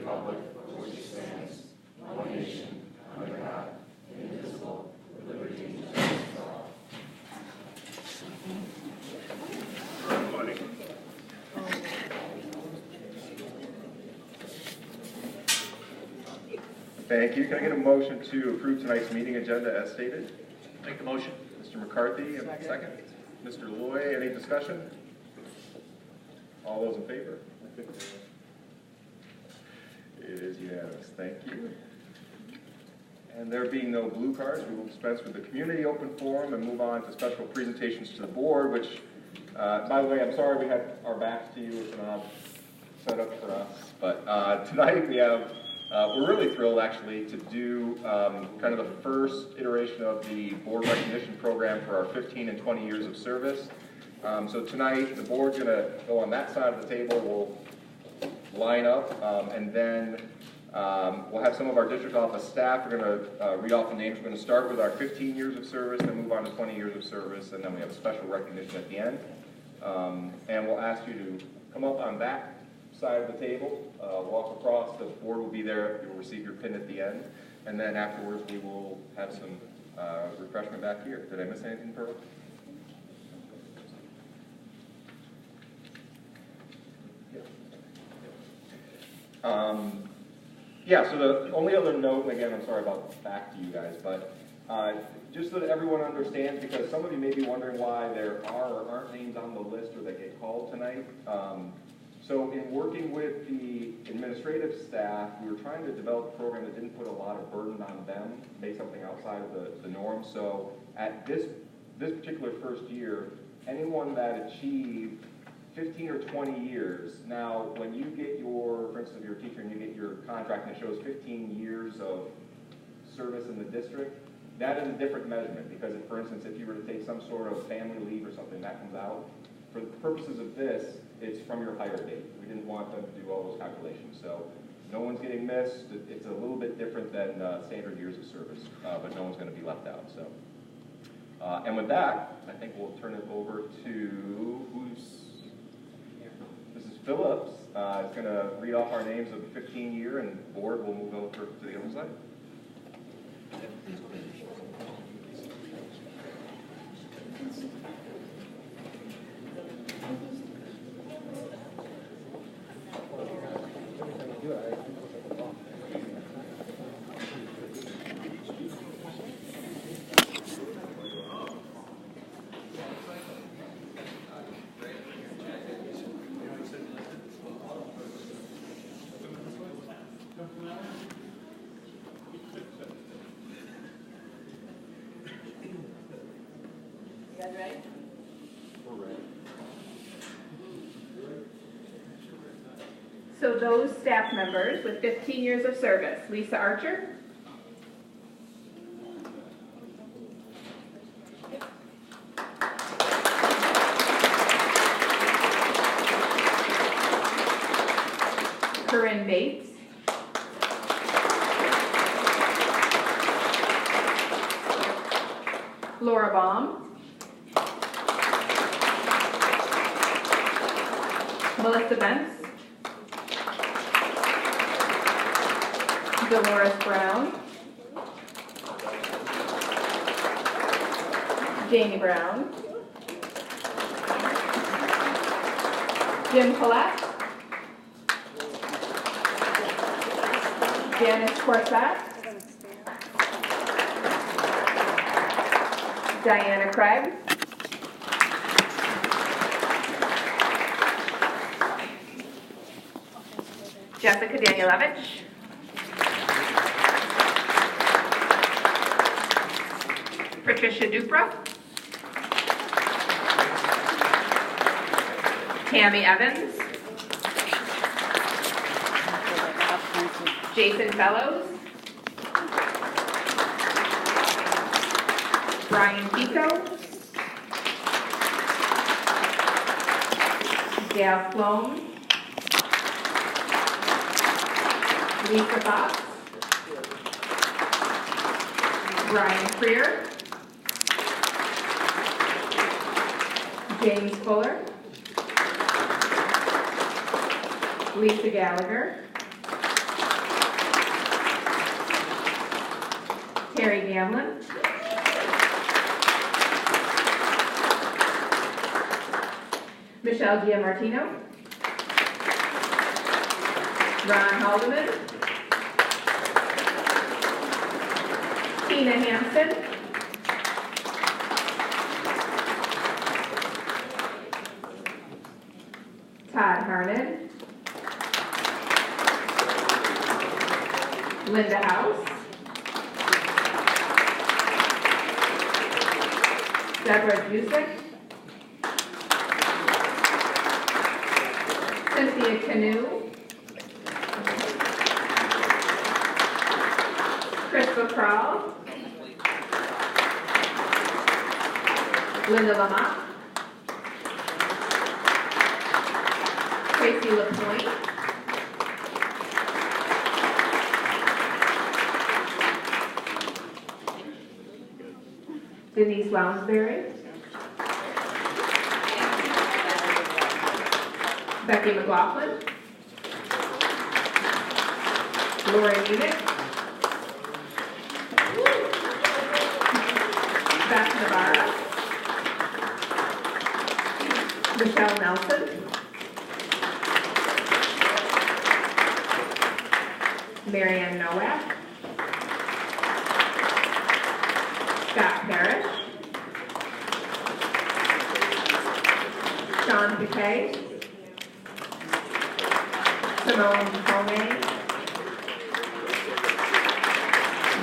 republic for which it stands, one nation, under God, indivisible, with liberty and justice for all. Thank you. Can I get a motion to approve tonight's meeting agenda as stated? Make the motion. Mr. McCarthy, and second. Mr. Loy, any discussion? All those in favor? It is unanimous. Thank you. And there being no blue cards, we will dispense with the community open forum and move on to special presentations to the board, which, by the way, I'm sorry we had our backs to you. It's an odd setup for us. But tonight we have, we're really thrilled actually to do kind of the first iteration of the board recognition program for our 15 and 20 years of service. So tonight the board's going to go on that side of the table. We'll line up and then we'll have some of our district office staff. We're going to read off the names. We're going to start with our 15 years of service, then move on to 20 years of service, and then we have a special recognition at the end. And we'll ask you to come up on that side of the table, walk across. The board will be there. You'll receive your pin at the end. And then afterwards we will have some refreshment back here. Did I miss anything, Pearl? Yeah, so the only other note, and again, I'm sorry about back to you guys, but just so that everyone understands, because some of you may be wondering why there are or aren't names on the list or that get called tonight. So in working with the administrative staff, we were trying to develop a program that didn't put a lot of burden on them, make something outside of the norm. So at this particular first year, anyone that achieved 15 or 20 years. Now, when you get your, for instance, if you're a teacher and you get your contract and it shows 15 years of service in the district, that is a different measurement because, for instance, if you were to take some sort of family leave or something, that comes out. For the purposes of this, it's from your hire date. We didn't want them to do all those calculations. So no one's getting missed. It's a little bit different than standard years of service, but no one's going to be left out. So, and with that, I think we'll turn it over to Mrs. Phillips. Is going to read off our names of the 15-year, and the board will move over to the other side. So those staff members with 15 years of service: Lisa Archer, Corinne Bates, Laura Baum, Melissa Bentz, Dolores Brown, Jamie Brown, Jim Collette, Janice Corsett, Diana Craig, Jessica Danielewicz, Patricia Dupra, Tammy Evans, Jason Fellows, Brian Pico, Gail Sloan, Lisa Fox, Brian Freer, James Fuller, Lisa Gallagher, Carrie Gamlin. Michelle Giamartino. Ron Haldeman. Tina Hampson. Todd Harnan. Linda House. Deborah Busick. Cynthia Canoe. Crystal Kroll. Linda Lamont. Tracy LaPointe. Denise Lounsbury. Becky McLaughlin. Lori Munich. Beth Navarra. Michelle Nelson. Marianne Nowak. Scott Parrish. Sean Piquet. Simone Tomei.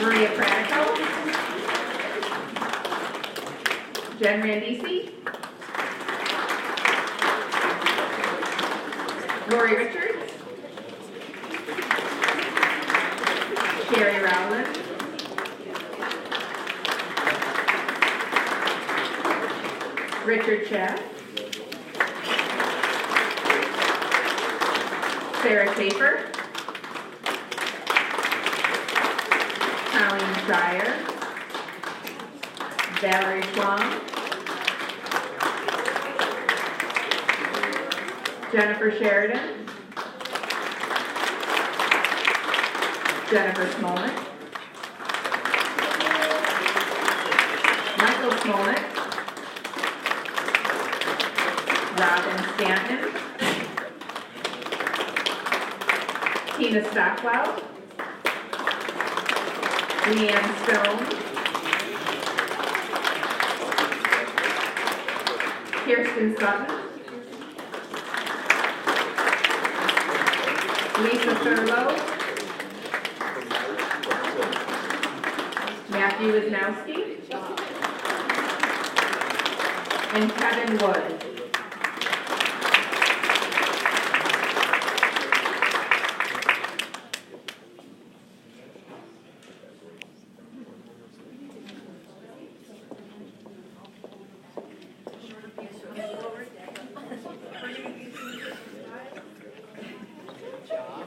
Maria Pratico. Jen Randisi. Lori Richards. Sherry Rowland. Richard Cheff. Sarah Schaefer. Colleen Shire. Valerie Schwang. Jennifer Sheridan. Jennifer Smollett. Michael Smollett. Robin Stanton. Tina Stockwell. Leanne Stone. Kirsten Sutton. Lisa Thurlow. Matthew Wisnowski. And Kevin Wood.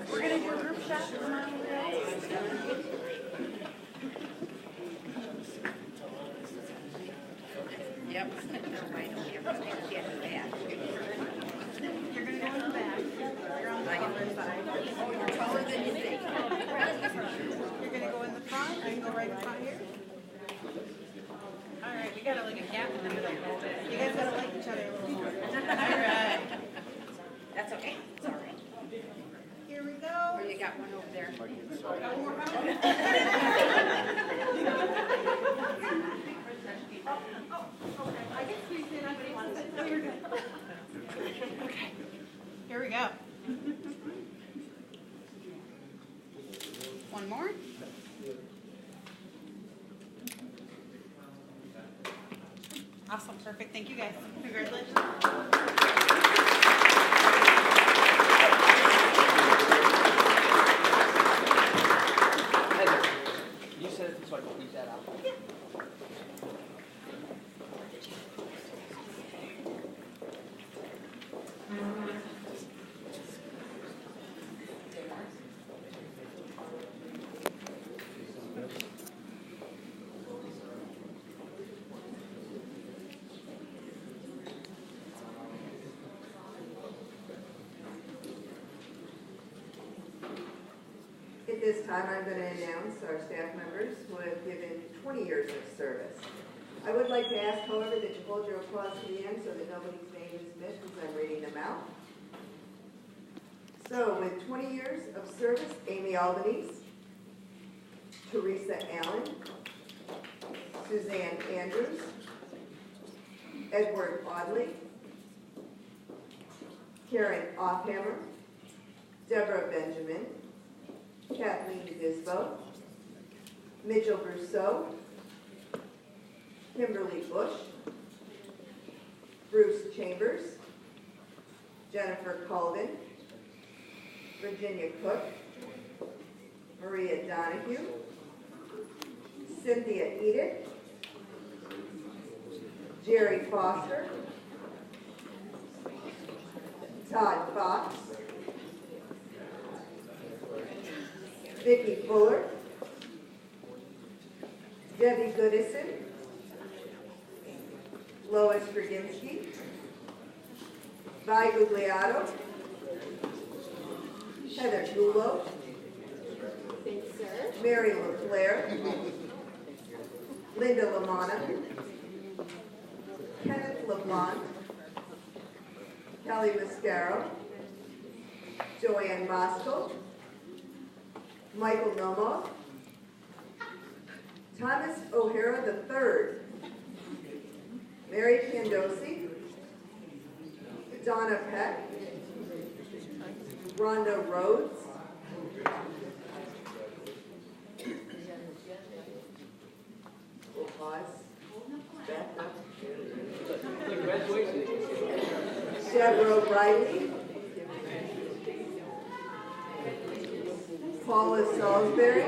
We're going to do a group shot. Yep. You're going to go in the back. You're on the other side. Oh, you're taller than you think. You're going to go in the front and go right in front here. All right, we got to like a gap in the middle. You guys got to like each other a little more. All right. That's okay. It's all right. Here we go. Oh, you got one over there. I can squeeze in on one side. No, you're good. Okay. Here we go. One more. Awesome. Perfect. Thank you guys. Congratulations. You said it so I can read that out. this time, I'm going to announce our staff members who have given 20 years of service. I would like to ask, however, that you hold your applause to the end so that nobody's name is missed as I'm reading them out. So, with 20 years of service, Amy Albanese, Teresa Allen, Suzanne Andrews, Edward Audley, Karen Offhammer, Deborah Benjamin, Kathleen Disbo, Mitchell Brousseau, Kimberly Bush, Bruce Chambers, Jennifer Colvin, Virginia Cook, Maria Donahue, Cynthia Edith, Jerry Foster, Todd Fox, Vicki Fuller, Debbie Goodison, Lois Draginsky, Vi Gugliato, Heather Gulo, Mary LaFleur, Linda Lamana, Kenneth LeBlanc, Kelly Mascaro, Joanne Moskal, Michael Nomo, Thomas O'Hara III, Mary Candosi, Donna Peck, Rhonda Rhodes, we'll pause. Back up. Deborah Riley, Paula Salisbury,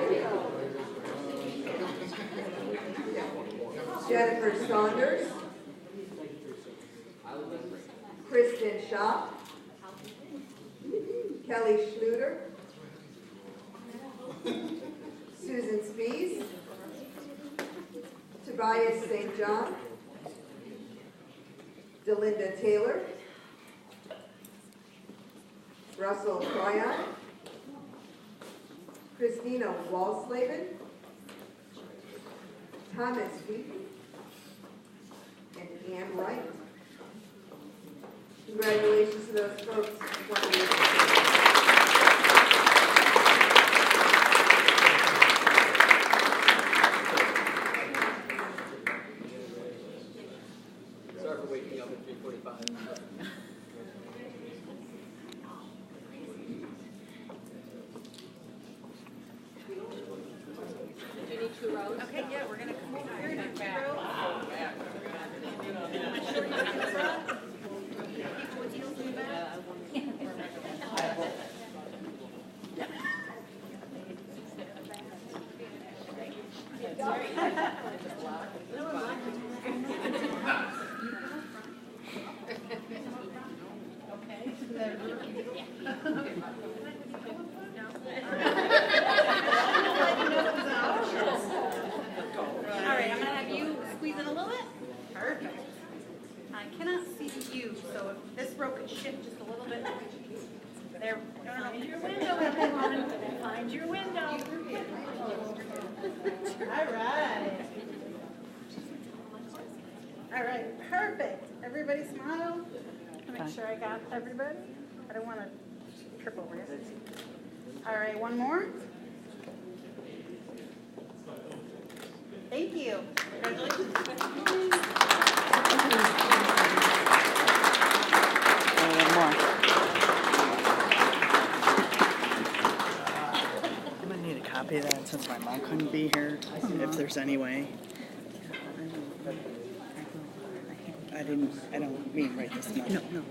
Jennifer Saunders, Kristen Schaap, Kelly Schluter, Susan Spies, Tobias St. John, Delinda Taylor, Russell Tryon, Christina Walslavin, Thomas Wheaton, and Ann Wright. Congratulations to those folks. Sorry for waking up at 3:45. Okay, yeah, we're gonna come over here and do 2 rows. All right, I'm gonna have you squeeze in a little bit. Perfect. I cannot see you, so if this row could shift just a little bit. There. Find your window, everyone. Find your window. All right. All right, perfect. Everybody smile. Make sure I got everybody. I don't want to trip over it. All right, one more. Thank you. Congratulations. One more. I'm gonna need a copy of that since my mom couldn't be here, if there's any way. I don't mean right this moment. No.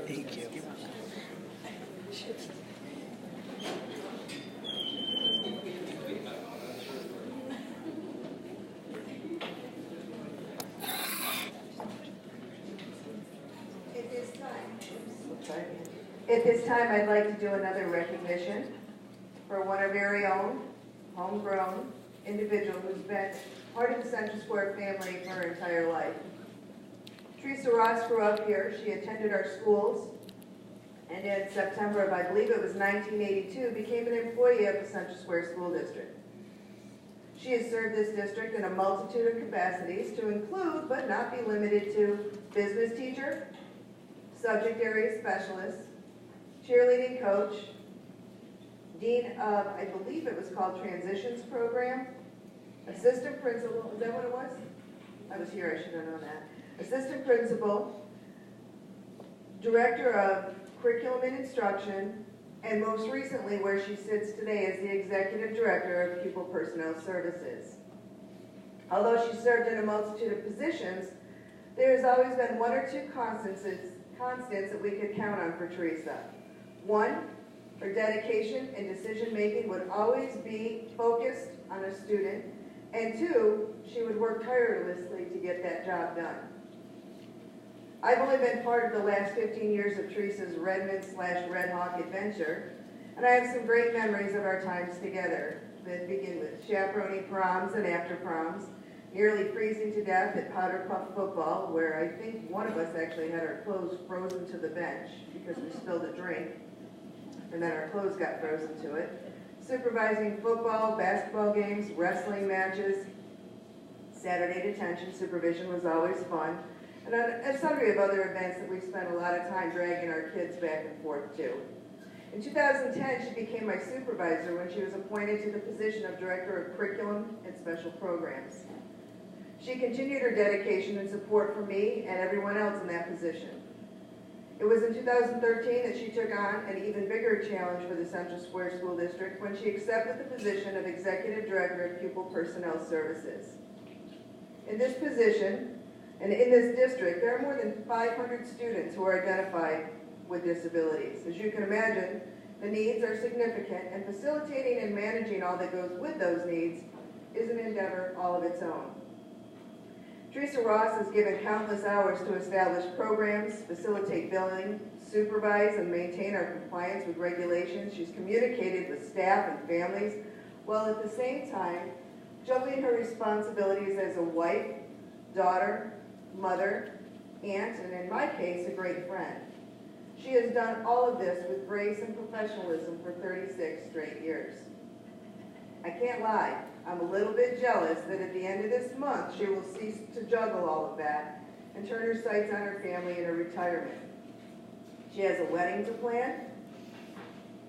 Thank you. At this time, I'd like to do another recognition for one of our very own, homegrown individual who's been part of the Central Square family for her entire life. Teresa Ross grew up here. She attended our schools and and in September of, I believe it was 1982, became an employee of the Central Square School District. She has served this district in a multitude of capacities to include, but not be limited to, business teacher, subject area specialist, cheerleading coach, dean of, I believe it was called Transitions Program, assistant principal, is that what it was? I was here, I should have known that. Assistant principal, director of curriculum and instruction, and most recently where she sits today as the executive director of pupil personnel services. Although she served in a multitude of positions, there has always been one or two constants that we could count on for Teresa. One, her dedication and decision-making would always be focused on a student, and two, she would work tirelessly to get that job done. I've only been part of the last 15 years of Teresa's Redmond/Red Hawk adventure, and I have some great memories of our times together that begin with chaperoning proms and after proms, nearly freezing to death at powder puff football, where I think one of us actually had our clothes frozen to the bench because we spilled a drink, and then our clothes got frozen to it, supervising football, basketball games, wrestling matches. Saturday detention supervision was always fun, and a sundry of other events that we spent a lot of time dragging our kids back and forth to. In 2010, she became my supervisor when she was appointed to the position of Director of Curriculum and Special Programs. She continued her dedication and support for me and everyone else in that position. It was in 2013 that she took on an even bigger challenge for the Central Square School District when she accepted the position of Executive Director of Pupil Personnel Services. In this position, and in this district, there are more than 500 students who are identified with disabilities. As you can imagine, the needs are significant, and facilitating and managing all that goes with those needs is an endeavor all of its own. Teresa Ross has given countless hours to establish programs, facilitate billing, supervise and maintain our compliance with regulations. She's communicated with staff and families, while at the same time juggling her responsibilities as a wife, daughter, mother, aunt, and in my case, a great friend. She has done all of this with grace and professionalism for 36 straight years. I can't lie, I'm a little bit jealous that at the end of this month she will cease to juggle all of that and turn her sights on her family and her retirement. She has a wedding to plan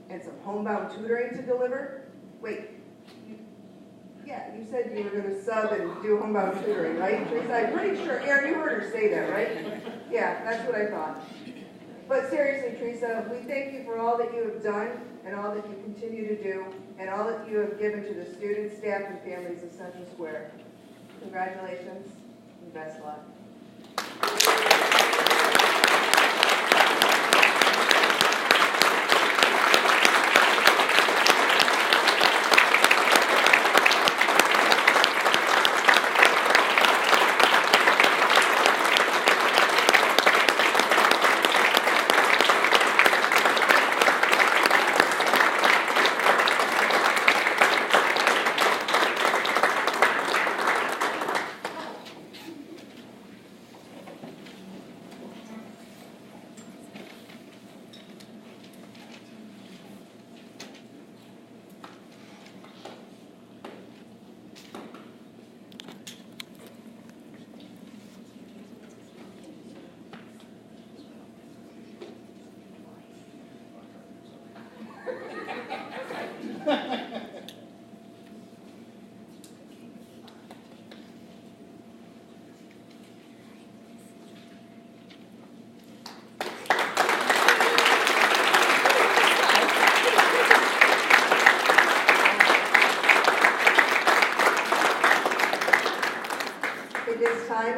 and some homebound tutoring to deliver. Wait, you said you were going to sub and do homebound tutoring, right, Teresa? I'm pretty sure, Aaron, you heard her say that, right? Yeah, that's what I thought. But seriously, Teresa, we thank you for all that you have done and all that you continue to do and all that you have given to the students, staff, and families of Central Square. Congratulations and best luck.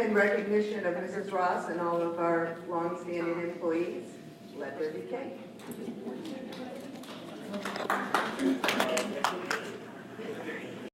In recognition of Mrs. Ross and all of our long-standing employees, let there be cake.